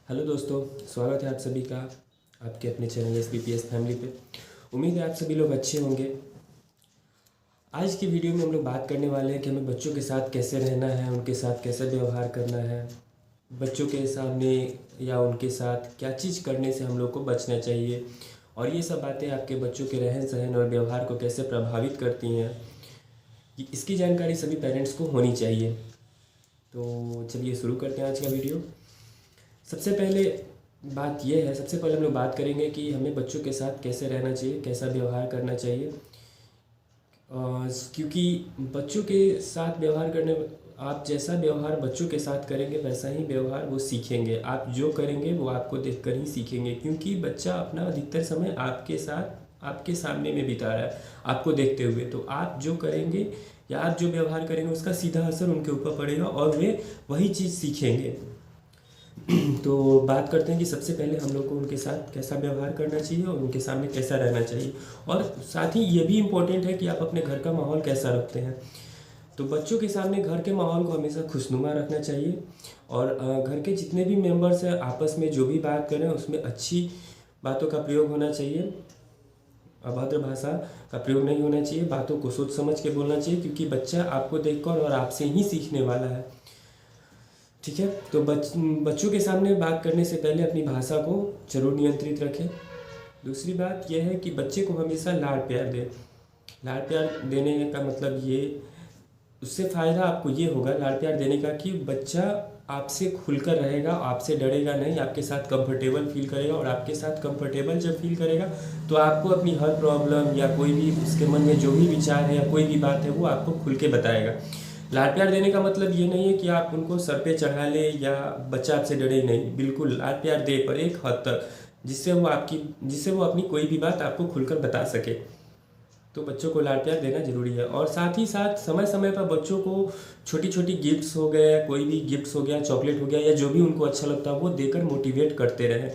Hello दोस्तों, स्वागत है आप सभी का आपके अपने चैनल SBPS फैमिली पे। उम्मीद है आप सभी लोग अच्छे होंगे। आज की वीडियो में हम लोग बात करने वाले हैं कि हमें बच्चों के साथ कैसे रहना है, उनके साथ कैसे व्यवहार करना है, बच्चों के सामने या उनके साथ क्या चीज़ करने से हम लोग को बचना चाहिए, और ये सब बातें आपके बच्चों के रहन सहन और व्यवहार को कैसे प्रभावित करती हैं। इसकी जानकारी सभी पेरेंट्स को होनी चाहिए। तो चलिए शुरू करते हैं आज का वीडियो। सबसे पहले सबसे पहले हम लोग बात करेंगे कि हमें बच्चों के साथ कैसे रहना चाहिए, कैसा व्यवहार करना चाहिए। क्योंकि बच्चों के साथ व्यवहार करने आप जैसा व्यवहार बच्चों के साथ करेंगे वैसा ही व्यवहार वो सीखेंगे। आप जो करेंगे वो आपको देखकर ही सीखेंगे, क्योंकि बच्चा अपना अधिकतर समय आपके साथ आपके सामने में बिता रहा है आपको देखते हुए। तो आप जो करेंगे या आप जो व्यवहार करेंगे उसका सीधा असर उनके ऊपर पड़ेगा और वे वही चीज़ सीखेंगे। तो बात करते हैं कि सबसे पहले हम लोग को उनके साथ कैसा व्यवहार करना चाहिए और उनके सामने कैसा रहना चाहिए, और साथ ही ये भी इम्पोर्टेंट है कि आप अपने घर का माहौल कैसा रखते हैं। तो बच्चों के सामने घर के माहौल को हमेशा खुशनुमा रखना चाहिए, और घर के जितने भी मेंबर्स हैं आपस में जो भी बात करें उसमें अच्छी बातों का प्रयोग होना चाहिए। अभद्र भाषा का प्रयोग नहीं होना चाहिए। बातों को सोच समझ के बोलना चाहिए, क्योंकि बच्चा आपको देखकर और आपसे ही सीखने वाला है। ठीक है, तो बच्चों के सामने बात करने से पहले अपनी भाषा को जरूर नियंत्रित रखें। दूसरी बात यह है कि बच्चे को हमेशा लाड प्यार दें। लाड प्यार देने का मतलब ये, उससे फ़ायदा आपको ये होगा लाड प्यार देने का कि बच्चा आपसे खुलकर रहेगा, आपसे डरेगा नहीं, आपके साथ कंफर्टेबल फील करेगा। और आपके साथ कंफर्टेबल जब फील करेगा तो आपको अपनी हर प्रॉब्लम या कोई भी उसके मन में जो भी विचार है या कोई भी बात है वो आपको खुल के बताएगा। लाड प्यार देने का मतलब ये नहीं है कि आप उनको सर पे चढ़ा ले या बच्चा आपसे डरे नहीं। बिल्कुल लाड प्यार दे, पर एक हद तक, जिससे वो अपनी कोई भी बात आपको खुलकर बता सके। तो बच्चों को लाड प्यार देना जरूरी है। और साथ ही साथ समय समय पर बच्चों को छोटी छोटी गिफ्ट्स हो गए, कोई भी गिफ्ट्स हो गया, चॉकलेट हो गया, या जो भी उनको अच्छा लगता है वो देकर मोटिवेट करते रहें,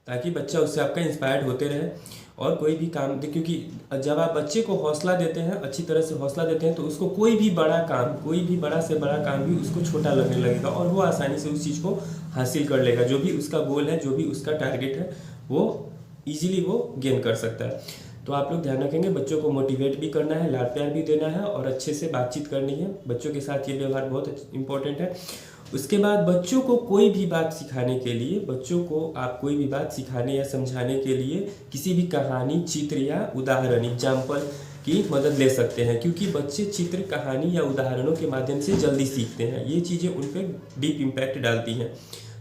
ताकि बच्चा उससे आपका इंस्पायर्ड होते रहे और कोई भी काम दे। क्योंकि जब आप बच्चे को हौसला देते हैं, अच्छी तरह से हौसला देते हैं, तो उसको कोई भी बड़ा से बड़ा काम भी उसको छोटा लगने लगेगा और वो आसानी से उस चीज़ को हासिल कर लेगा। जो भी उसका गोल है, जो भी उसका टारगेट है, वो ईजिली वो गेन कर सकता है। तो आप लोग ध्यान रखेंगे, बच्चों को मोटिवेट भी करना है, लाड प्यार भी देना है और अच्छे से बातचीत करनी है। बच्चों के साथ ये व्यवहार बहुत इंपॉर्टेंट है। उसके बाद बच्चों को कोई भी बात सिखाने के लिए, बच्चों को आप कोई भी बात सिखाने या समझाने के लिए किसी भी कहानी, चित्र या उदाहरण, एग्जाम्पल की मदद ले सकते हैं, क्योंकि बच्चे चित्र, कहानी या उदाहरणों के माध्यम से जल्दी सीखते हैं। ये चीज़ें उन पर डीप इम्पैक्ट डालती हैं।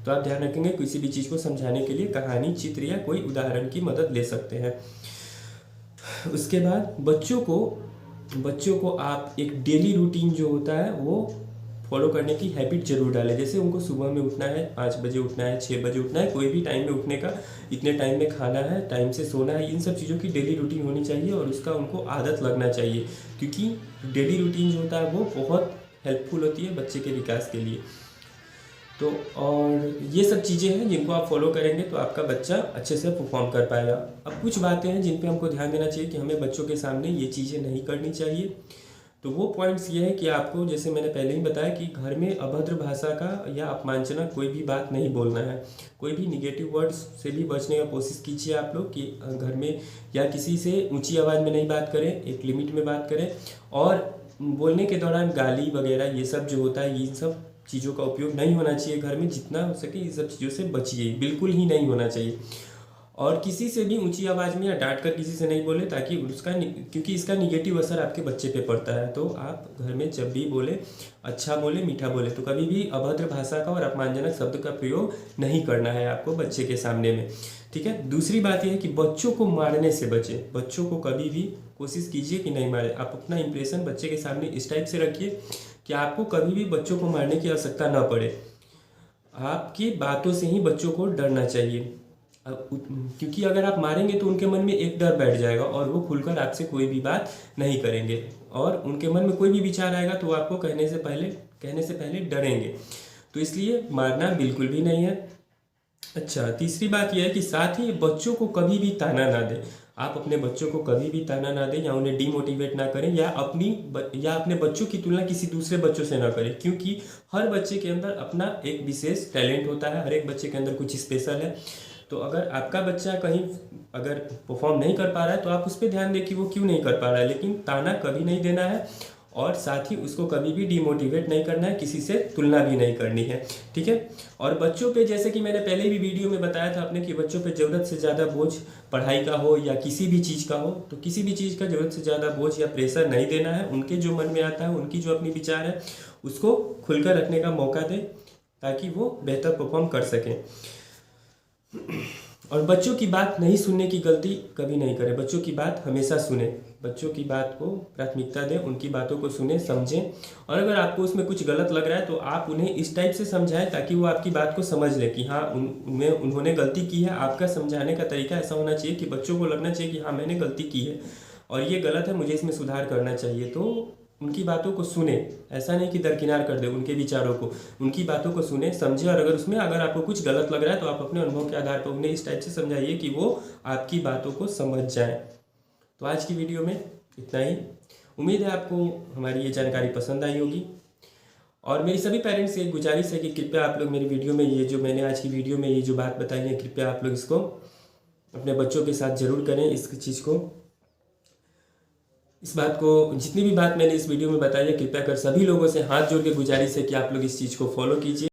तो आप ध्यान रखेंगे, किसी भी चीज़ को समझाने के लिए कहानी, चित्र या कोई उदाहरण की मदद ले सकते हैं। उसके बाद बच्चों को आप एक डेली रूटीन जो होता है वो फॉलो करने की हैबिट जरूर डालें। जैसे उनको सुबह में उठना है, 5 बजे उठना है, 6 बजे उठना है, कोई भी टाइम में उठने का, इतने टाइम में खाना है, टाइम से सोना है, इन सब चीज़ों की डेली रूटीन होनी चाहिए और उसका उनको आदत लगना चाहिए। क्योंकि डेली रूटीन जो होता है वो बहुत हेल्पफुल होती है बच्चे के विकास के लिए। तो और ये सब चीज़ें हैं जिनको आप फॉलो करेंगे तो आपका बच्चा अच्छे से परफॉर्म कर पाएगा। अब कुछ बातें हैं जिन पे हमको ध्यान देना चाहिए कि हमें बच्चों के सामने ये चीज़ें नहीं करनी चाहिए। तो वो पॉइंट्स ये है कि आपको, जैसे मैंने पहले ही बताया, कि घर में अभद्र भाषा का या अपमानजनक कोई भी बात नहीं बोलना है। कोई भी निगेटिव वर्ड्स से भी बचने का कोशिश कीजिए आप लोग, कि घर में या किसी से ऊंची आवाज़ में नहीं बात करें, एक लिमिट में बात करें। और बोलने के दौरान गाली वगैरह ये सब जो होता है, इन सब चीज़ों का उपयोग नहीं होना चाहिए घर में। जितना हो सके इन सब चीज़ों से बचिए, बिल्कुल ही नहीं होना चाहिए। और किसी से भी ऊंची आवाज़ में या डांट कर किसी से नहीं बोले, ताकि क्योंकि इसका निगेटिव असर आपके बच्चे पे पड़ता है। तो आप घर में जब भी बोले, अच्छा बोले, मीठा बोले। तो कभी भी अभद्र भाषा का और अपमानजनक शब्द का प्रयोग नहीं करना है आपको बच्चे के सामने में। ठीक है। दूसरी बात यह है कि बच्चों को मारने से बचें। बच्चों को कभी भी कोशिश कीजिए कि नहीं मारे। आप अपना इंप्रेशन बच्चे के सामने इस टाइप से रखिए कि आपको कभी भी बच्चों को मारने की आवश्यकता ना पड़े। आपकी बातों से ही बच्चों को डरना चाहिए। क्योंकि अगर आप मारेंगे तो उनके मन में एक डर बैठ जाएगा और वो खुलकर आपसे कोई भी बात नहीं करेंगे, और उनके मन में कोई भी विचार आएगा तो आपको कहने से पहले डरेंगे। तो इसलिए मारना बिल्कुल भी नहीं है। अच्छा, तीसरी बात यह है कि साथ ही बच्चों को कभी भी ताना ना दें। आप अपने बच्चों को कभी भी ताना ना दें या उन्हें डीमोटिवेट ना करें या अपने बच्चों की तुलना किसी दूसरे बच्चों से ना करें, क्योंकि हर बच्चे के अंदर अपना एक विशेष टैलेंट होता है, हर एक बच्चे के अंदर कुछ स्पेशल है। तो अगर आपका बच्चा कहीं अगर परफॉर्म नहीं कर पा रहा है तो आप उस पर ध्यान दें कि वो क्यों नहीं कर पा रहा है, लेकिन ताना कभी नहीं देना है और साथ ही उसको कभी भी डीमोटिवेट नहीं करना है, किसी से तुलना भी नहीं करनी है, ठीक है। और बच्चों पे जैसे कि मैंने पहले भी वीडियो में बताया था आपने कि बच्चों पे ज़रूरत से ज़्यादा बोझ पढ़ाई का हो या किसी भी चीज़ का हो, तो किसी भी चीज़ का ज़रूरत से ज़्यादा बोझ या प्रेशर नहीं देना है। उनके जो मन में आता है, उनकी जो अपनी विचार है, उसको खुलकर रखने का मौका दें ताकि वो बेहतर परफॉर्म कर सकें। और बच्चों की बात नहीं सुनने की गलती कभी नहीं करें, बच्चों की बात हमेशा सुने, बच्चों की बात को प्राथमिकता दें, उनकी बातों को सुने समझें। और अगर आपको उसमें कुछ गलत लग रहा है तो आप उन्हें इस टाइप से समझाएं ताकि वो आपकी बात को समझ ले कि हाँ उन्होंने गलती की है। आपका समझाने का तरीका ऐसा होना चाहिए कि बच्चों को लगना चाहिए कि हाँ मैंने गलती की है और ये गलत है, मुझे इसमें सुधार करना चाहिए। तो उनकी बातों को सुने, ऐसा नहीं कि दरकिनार कर दे उनके विचारों को, उनकी बातों को सुने समझे। और अगर आपको कुछ गलत लग रहा है तो आप अपने अनुभव के आधार पर उन्हें इस टाइप से समझाइए कि वो आपकी बातों को समझ जाए। तो आज की वीडियो में इतना ही। उम्मीद है आपको हमारी ये जानकारी पसंद आई होगी। और मेरी सभी पेरेंट्स से एक गुजारिश है कि कृपया आप लोग मेरी वीडियो में ये जो मैंने आज की वीडियो में ये जो बात बताई है, कृपया आप लोग इसको अपने बच्चों के साथ ज़रूर करें। इस चीज़ को, इस बात को, जितनी भी बात मैंने इस वीडियो में बताई है, कृपया कर सभी लोगों से हाथ जोड़ के गुजारिश है कि आप लोग इस चीज़ को फॉलो कीजिए।